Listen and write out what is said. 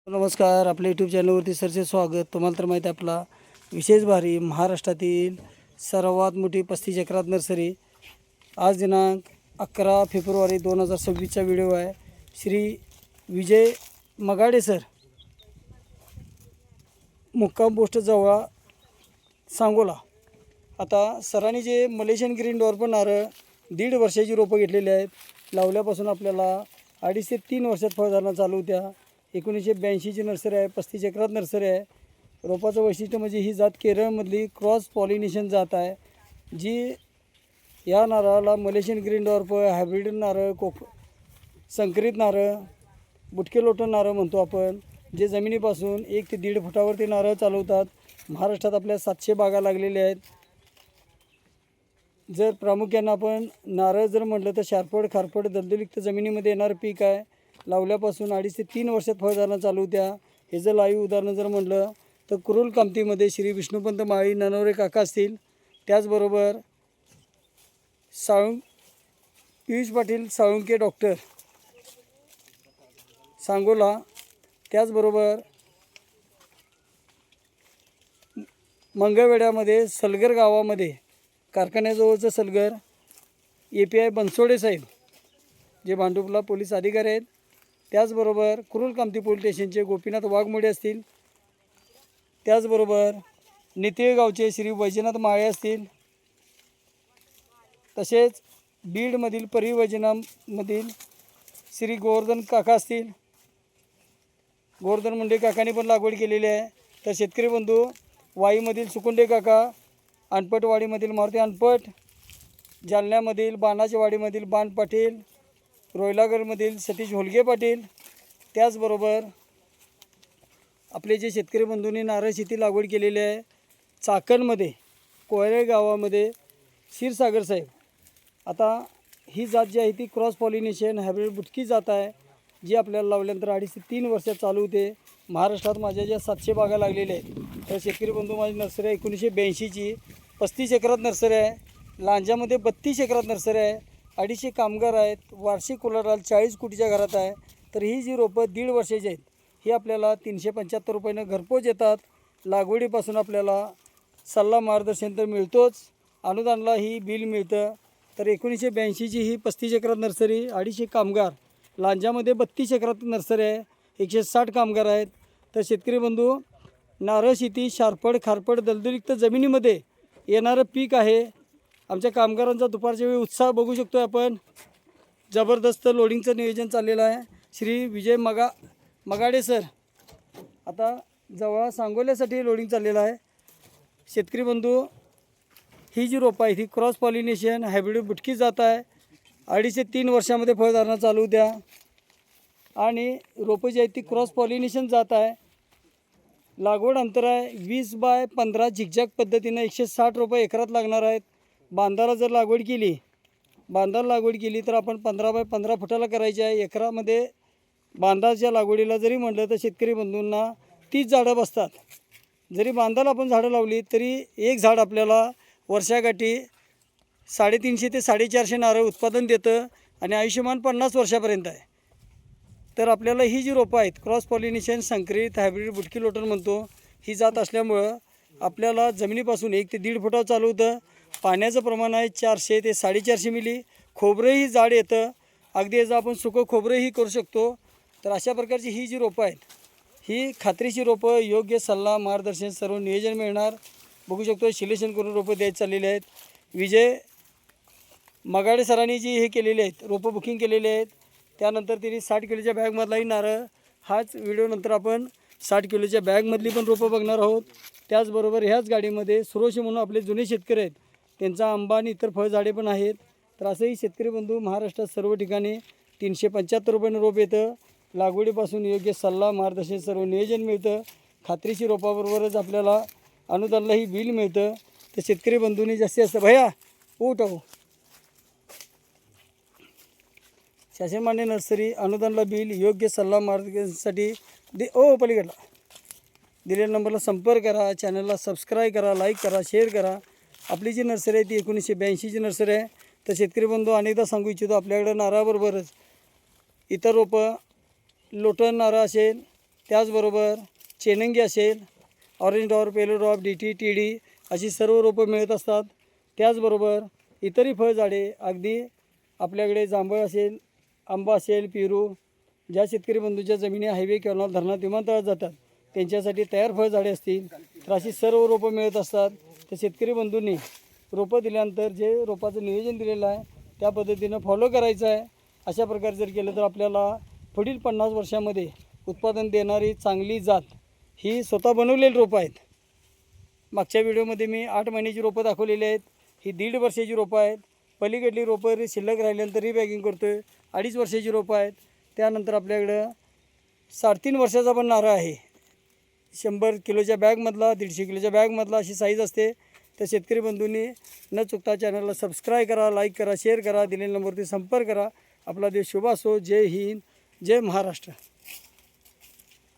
नमस्कार. आपल्या यूट्यूब चॅनलवरती सरचे स्वागत. तुम्हाला तर माहिती आहे आपला विशेष भारी महाराष्ट्रातील सर्वात मोठी 35 एकरात नर्सरी. आज दिनांक 11 फेब्रुवारी 2026चा व्हिडिओ आहे. श्री विजय मगाडे सर, मुक्काम पोस्ट जवळ सांगोला. आता सरांनी जे मलेशियन ग्रीन डॉर्फ नारळ 1.5 वर्षाची रोपं घेतलेली आहेत. लावल्यापासून आपल्याला 2.5 ते 3 वर्षात फळधारणा चालू होत्या. 1982ची नर्सरी आहे. 35 एकरात नर्सरी आहे. रोपाचं वैशिष्ट्य म्हणजे ही जात केरळमधली क्रॉस पॉलिनेशन जात आहे, जी या नारळाला मलेशियन ग्रीन डॉर्फ, हायब्रिड नारळ, संकरित नारळ, बुटके लोटन नारळ म्हणतो आपण, जे जमिनीपासून 1 ते 1.5 फुटावरती नारळ चालवतात. महाराष्ट्रात आपल्या 700 बागा लागलेल्या आहेत. जर प्रामुख्यानं आपण नारळ जर म्हटलं तर शारपड, खारपड, दलदलीक्त जमिनीमध्ये येणारं पीक आहे. लावल्यापासून 2.5 ते 3 वर्षात फळधारणा चालू होत्या. हे जर लाईव्ह उदाहरण जर म्हटलं तर कुरुल कामतीमध्ये श्री विष्णुपंत माळी ननवरे काका असतील, त्याचबरोबर पियुष पाटील साळुंके डॉक्टर सांगोला, त्याचबरोबर मंगळवेढ्यामध्ये सलगर गावामध्ये कारखान्याजवळचं सलगर API बनसोडे साहेब, जे भांडुपला पोलीस अधिकारी आहेत. त्याचबरोबर कुरुल कामती पोलीस स्टेशनचे गोपीनाथ वाघमोडे असतील. त्याचबरोबर नितेगावचे श्री वैजनाथ माळे असतील. तसेच बीडमधील परिवैजनामधील श्री गोवर्धन काका असतील. गोवर्धन मुंडे काकांनी पण लागवड केलेली आहे. तर शेतकरी बंधू वाईमधील सुकुंडे काका, अनपटवाडीमधील मारुती अनपट, जालन्यामधील बाणाच्या वाडीमधील बाण पाटील, रोयलागडमधील सतीश होलगे पाटील, त्याचबरोबर आपले जे शेतकरी बंधूंनी नारळ शेती लागवड केलेली आहे चाकणमध्ये कोयरे गावामध्ये क्षीरसागर साहेब. आता ही जात जी आहे ती क्रॉस पॉलिनेशन हायब्रिड बुटकी जात आहे, जी आपल्याला लावल्यानंतर 2.5 ते 3 वर्षात चालू होते. महाराष्ट्रात माझ्या ज्या 700 बागा लागलेल्या आहेत, तर शेतकरी बंधू माझी नर्सरी आहे 1982ची. 35 एकरात नर्सरी आहे. लांजामध्ये 32 एकरात नर्सरी आहे. 250 कामगार आहेत. वार्षिक उलाढाल 40 कोटीच्या घरात आहे. तर ही जी रोपं 1.5 वर्षाची आहेत, ही आपल्याला 375 रुपयानं घरपोच येतात. लागवडीपासून आपल्याला सल्ला मार्गदर्शन तर मिळतोच, अनुदानला ही बिल मिळतं. तर 1982ची ही 35 एकरात नर्सरी, 250 कामगार. लांजामध्ये 32 एकरात नर्सरी आहे, 160 कामगार आहेत. तर शेतकरी बंधू, नारळ शेती शारपड, खारपड, दलदलीक्त जमिनीमध्ये येणारं पीक आहे. आमच्या कामगारांचा दुपारच्या वेळी उत्साह बघू शकतो आपण. जबरदस्त लोडिंगचं नियोजन चाललेलं आहे. श्री विजय मगाडे सर आता जवळ सांगोल्यासाठी लोडिंग चाललेलं आहे. शेतकरी बंधू, ही जी रोपं आहे ही क्रॉस पॉलिनेशन हायब्रिड बुटकी जात आहे. 2.5 ते 3 वर्षामध्ये फळधारणा चालू द्या. आणि रोपं जी आहेत ती क्रॉस पॉलिनेशन जात आहे. लागवड अंतर आहे 20 बाय 15 झिकझॅक पद्धतीनं 160 रुपये एकरात लागणार आहेत. बांधाला जर लागवड केली तर आपण 15 बाय 15 फुटाला करायची आहे. एकरामध्ये बांधाच्या लागवडीला जरी म्हटलं तर शेतकरी बंधूंना 30 झाडं बसतात. जरी बांधाला आपण झाडं लावली तरी एक झाड आपल्याला वर्षाकाठी 350 ते 450 नारळ उत्पादन देतं आणि आयुष्यमान 50 वर्षापर्यंत आहे. तर आपल्याला ही जी रोपं आहेत क्रॉस पॉलिनेशन संकरित हायब्रिड बुटकी लोटन म्हणतो, ही जात असल्यामुळं आपल्याला जमिनीपासून 1 ते 1.5 फुटावर चालू होतं. पाण्याचं प्रमाण आहे 400 ते 450 मिली. खोबरंही जाड येतं, अगदी याचं आपण सुकं खोबरंही करू शकतो. तर अशा प्रकारची ही जी रोपं आहेत, ही खात्रीची रोपं, योग्य सल्ला मार्गदर्शन सर्व नियोजन मिळणार. बघू शकतो सिलेक्शन करून रोपं द्यायची चाललेली आहेत. विजय मगाडे सरांनी जी हे केलेले आहेत रोपं बुकिंग केलेले आहेत. त्यानंतर त्यांनी 60 किलोच्या बॅगमधलाही नारळ, हाच व्हिडिओनंतर आपण 60 किलोच्या बॅगमधली पण रोपं बघणार आहोत. त्याचबरोबर ह्याच गाडीमध्ये सुरोशी म्हणून आपले जुने शेतकरी आहेत, त्यांचा आंबा आणि इतर फळझाडे पण आहेत. तर असंही शेतकरी बंधू महाराष्ट्रात सर्व ठिकाणी 375 रुपयानं रोप येतं. लागवडीपासून योग्य सल्ला मार्गदर्शन सर्व नियोजन मिळतं. खात्रीशी रोपाबरोबरच आपल्याला अनुदानलाही बिल मिळतं. तर शेतकरी बंधूंनी जास्तीत जास्त भैया उठ हो, शासनमान्य नर्सरी अनुदानला बिल, योग्य सल्ला मार्गदर्शनासाठी पलीकडला दिलेल्या नंबरला संपर्क करा. चॅनलला सबस्क्राईब करा, लाईक करा, शेअर करा. आपली जी नर्सरी आहे ती 1982ची नर्सरी आहे. तर शेतकरी बंधू अनेकदा सांगू इच्छितो, आपल्याकडे नारळाबरोबरच इतर रोपं लोटन नारळ असेल, त्याचबरोबर चेनंगी असेल, orange drop, yellow drop, DT, TD अशी सर्व रोपं मिळत असतात. त्याचबरोबर इतरही फळझाडे अगदी आपल्याकडे जांभळ असेल, आंबा असेल, पेरू, ज्या शेतकरी बंधूंच्या जमिनी हायवे किंवा धरणात विमानतळात जातात त्यांच्यासाठी तयार फळझाडे असतील तर अशी सर्व रोपं मिळत असतात. तर शेतकरी बंधूंनी रोपं दिल्यानंतर जे रोपाचं नियोजन दिलेलं आहे त्या पद्धतीनं फॉलो करायचं आहे. अशा प्रकारे जर केलं तर आपल्याला पुढील 50 वर्षामध्ये उत्पादन देणारी चांगली जात ही स्वतः बनवलेली रोपं आहेत. मागच्या व्हिडिओमध्ये मी 8 महिन्याची रोपं दाखवलेली आहेत. ही 1.5 वर्षाची रोपं आहेत. पलीकडली रोपं शिल्लक राहिल्यानंतर रिबॅगिंग करतो आहे. 2.5 वर्षाची रोपं आहेत. त्यानंतर आपल्याकडं 3.5 वर्षाचा पण नारळ आहे. 100 किलोच्या बॅगमधला, 150 किलोच्या बॅगमधला अशी साईज असते. तर शेतकरी बंधूंनी न चुकता चॅनलला सबस्क्राईब करा, लाईक करा, शेअर करा, दिलेल्या नंबरवरती संपर्क करा. आपला देश शुभ असो. जय हिंद, जय महाराष्ट्र.